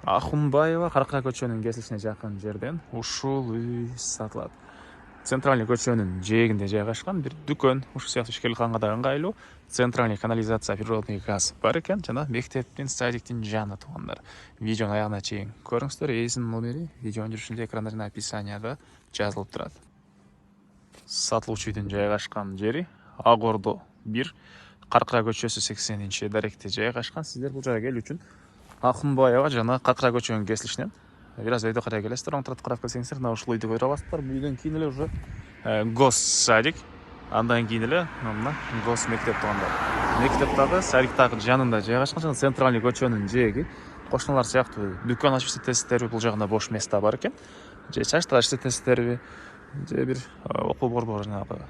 Ахунбаева Каракай көчөнүн кесилишине жакын жерден ушул үй сатылат. Центральный көчөнүн жээгинде жайгашкан бир дүкөн, ушул сыяктуу Шкелханга да ыңгайлуу. Центральный канализация, природный газ бар экен жана мектептин, садиктин жаны туугандар. Видеонун аягына чейин көрүңүздөр. Эсинин номери видеонун жүрүшүндө экранда жана описанияда жазылып турат. Сатылуучу үйдүн жайгашкан жери Ак Ордо 1, Каракай көчөсү 80-даректе жайгашкан. Сиздер бул жайга келүү үчүн Ахунбаева жана Каракай көчөнүн кесилишинен бир аз өйдө карай келесиздер. Оң тарапты карап келсеңиздер, мына ушул үйдү көрө аласыздар. Бул үйдөн кийин эле уже госсадик, андан кийин эле мына гос мектеп туугандар. Мектеп дагы садиктагы жанында жайгашкан, жана центральный көчөнүн жээги. Кошуналар сыяктуу дүкөн ачып иштетесиздерби, бул жагында бош места бар экен. Же чачтар иштетесиздерби, же бир окуу борбору жанагы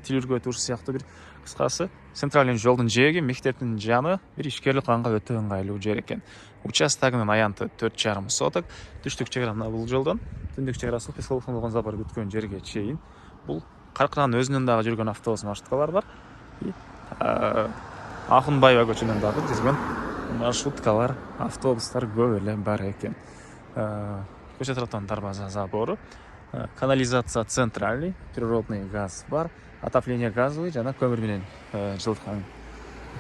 тил үргөтүү сыяктуу бир, кыскасы центральный жолдун жээги, мектептин жаны бир ишкерлик кылганга өтө ыңгайлуу жер экен. Участогунун аянты 4,5 соток. Түштүк чек мына бул жолдон түндүк чек Песколовдун болгон забор бүткөн жерге чейин. Бул Каракайнын өзүнүн дагы жүргөн автобус маршруткалар бар. Ахунбаева көчөнүн дагы жүргөн маршруткалар, автобустар көп эле бар экен. Көчө тараптан дарбаза забору, канализация центральный, природный газ бар, отопление газовый жана көмүр менен жылыткан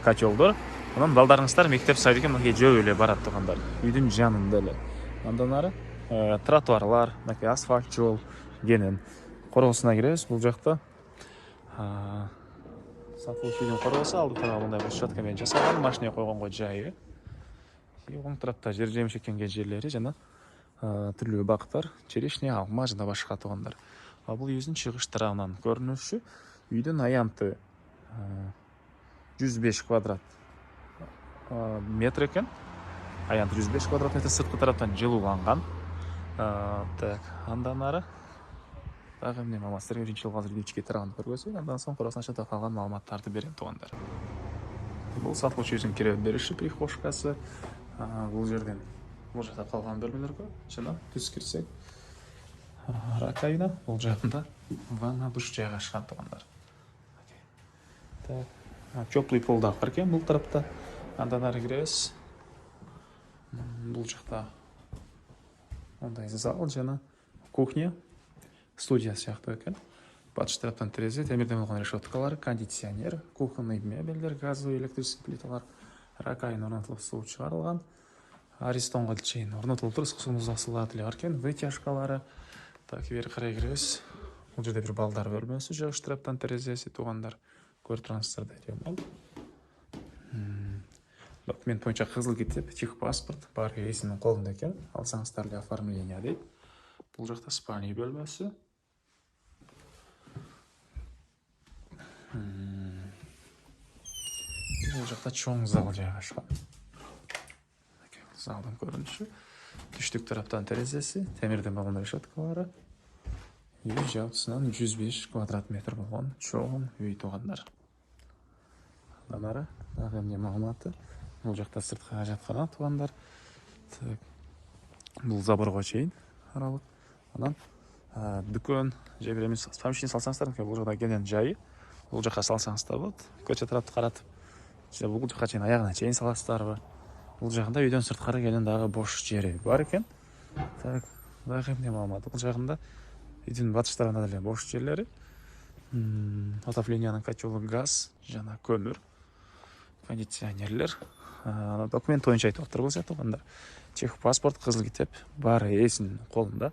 котелдор. Анан балдарыңыздар мектеп садикке мынакей жөө эле барат туугандар. Үйдүн жанында эле. Андан ары тротуарлар, мынакей асфальт жол кенен. Коросуна киребиз. Бул жакта сатылуучу үйдүн коросу, алды тарабы мындай площадка менен жасалган, машина койгонго жайы. Оң тарапта жер жемиш экенген жерлери жана түрлүү бактар, черешня, алма жана башка туугандар. Бул үйдүн чыгыш тарабынан көрүнүшү. Үйдүн аянты 105 квадрат метр экен. Аянты 105 квадрат метр, сырткы тараптан жылууланган. Так, андан ары дагы эмне маалыматтар биринчи жолу азыр ички тарабын көргөзөйүн, андан соң коросун ачып калган маалыматтарды берем туугандар. Бул сатылуучу үйдүн кире бериши, прихожкасы. Бул жерден бул жакта калган бөлмөлөргө жана түз кирсек раковина, бул жагында ванна, душ жайгашкан туугандар. Так, теплый пол дагы бар экен бул тарапта. Андан ары киребиз. Бул жакта мындай зал жана кухня, студия сыяктуу экен. Батыш тараптан терезе, темирден болгон решеткалар, кондиционер, кухонный мебелдер, газовый, электрический плиталар, раковина орнотулуп, суу чыгарылган. Аристонго чейин орнотулуп туруп, суунун засылат эле бар экен, вытяжкалары. Так, бери карай киребиз. Бул жерде бир балдар бөлмөсү, жыгыш тараптан терезеси туугандар. Көрүп турасыздар да. Документ боюнча кызыл китеп, техпаспорт бар, эсинин колунда экен. Алсаңыздар эле оформление дейт. Бул жакта спальный бөлмөсү. Бул жакта чоң зал жайгашкан. Залдын көрүнүшү. Түштүк тараптан терезеси, темирден болгон решеткалары. Үй жалпысынан 105 квадрат метр болгон чоң үй туугандар. Андан ары дагы эмне маалыматы? Бул жакта сырткы жаткан туугандар. Бул заборго чейин аралык. Анан дүкөн же бир эмес помещение салсаңыздар, бул жакта кенен жайы. Бул жака салсаңыздар болот. Көчө тарапты каратып, же бул жака чейин аягына чейин саласыздарбы? Бул жагында үйдөн сырткары кенен дагы бош жери бар экен. Так, дагы эмне маалымат? Бул жагында үйдүн батыш тарабында эле бош жерлери. Отоплениянын котелу, газ жана көмүр, кондиционерлер. Документ боюнча айтып аттыр бул туугандар. Техпаспорт, кызыл китеп бар, эсинин колунда.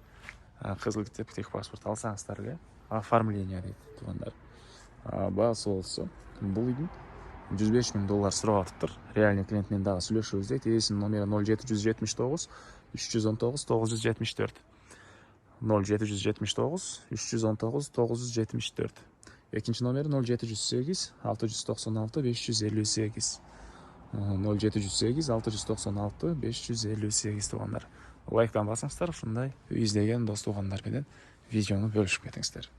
Кызыл китеп, техпаспорт алсаңыздар эле оформление дейт туугандар. Баасы болсо бул үйдүн $105,000 сурап атыптыр. Реальный клиент менен дагы сүйлөшөбүз дейт. Эсинин номери 0779 319 974. 0779 319 974. Экинчи номери 0708 696 558. 0708 696 558 туугандар. Лайктан басыңыздар, ушундай үй издеген дос туугандар менен видеону бөлүшүп кетиңиздер.